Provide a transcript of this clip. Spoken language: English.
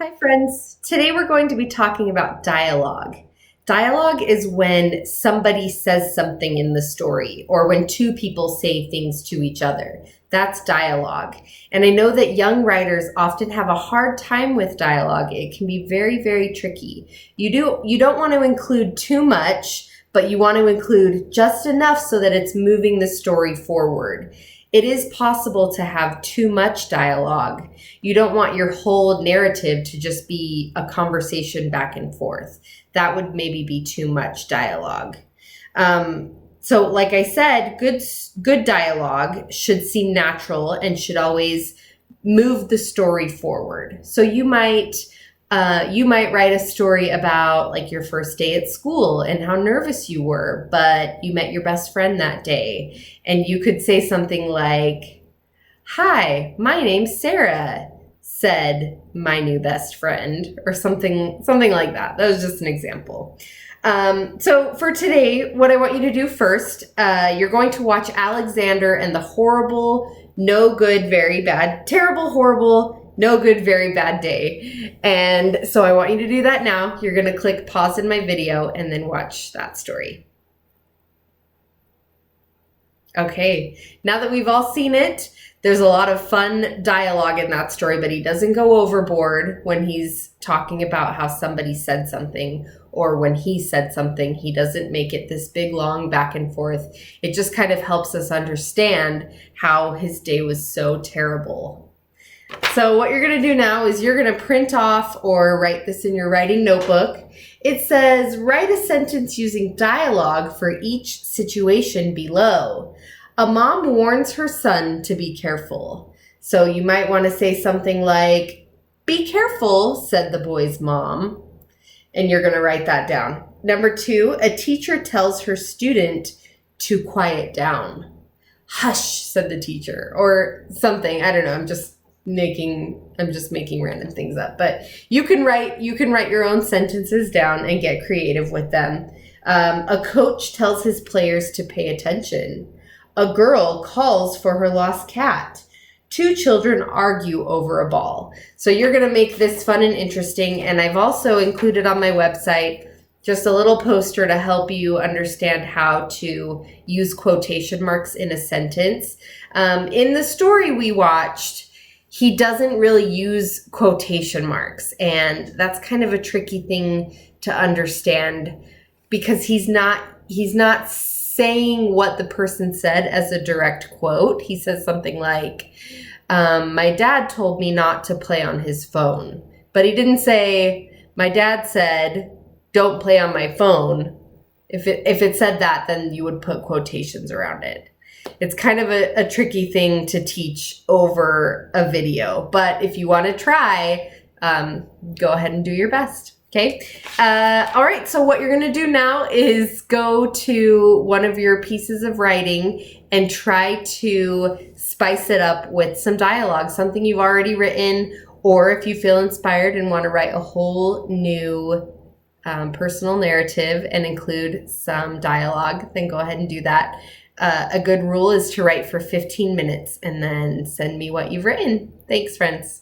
Hi friends, today we're going to be talking about dialogue. Dialogue is when somebody says something in the story or when two people say things to each other. That's dialogue. And I know that young writers often have a hard time with dialogue. It can be very, very tricky. You don't want to include too much, but you want to include just enough so that it's moving the story forward. It is possible to have too much dialogue. You don't want your whole narrative to just be a conversation back and forth. That would maybe be too much dialogue. So like I said, good dialogue should seem natural and should always move the story forward. So you might write a story about like your first day at school and how nervous you were, but you met your best friend that day. And you could say something like, "Hi, my name's Sarah," said my new best friend, or something like that. That was just an example. So for today, what I want you to do first, you're going to watch Alexander and the Horrible, No Good, Very Bad, Terrible, Horrible, No Good, Very Bad Day. And so I want you to do that now. You're going to click pause in my video and then watch that story. Okay, now that we've all seen it, there's a lot of fun dialogue in that story, but he doesn't go overboard when he's talking about how somebody said something, or when he said something. He doesn't make it this big, long back and forth. It just kind of helps us understand how his day was so terrible. So what you're going to do now is you're going to print off or write this in your writing notebook. It says, write a sentence using dialogue for each situation below. A mom warns her son to be careful. So you might want to say something like, "Be careful," said the boy's mom. And you're going to write that down. Number 2, a teacher tells her student to quiet down. "Hush," said the teacher, or something. I don't know. I'm just making random things up, but you can write your own sentences down and get creative with them. A coach tells his players to pay attention. A girl calls for her lost cat. 2 children argue over a ball. So you're going to make this fun and interesting. And I've also included on my website just a little poster to help you understand how to use quotation marks in a sentence. In the story we watched, he doesn't really use quotation marks, and that's kind of a tricky thing to understand because he's not saying what the person said as a direct quote. He says something like, "My dad told me not to play on his phone," but he didn't say, "My dad said, don't play on my phone." If it said that, then you would put quotations around it. It's kind of a tricky thing to teach over a video, but if you want to try, go ahead and do your best. Okay. All right. So what you're going to do now is go to one of your pieces of writing and try to spice it up with some dialogue, something you've already written, or if you feel inspired and want to write a whole new personal narrative and include some dialogue, then go ahead and do that. A good rule is to write for 15 minutes and then send me what you've written. Thanks, friends.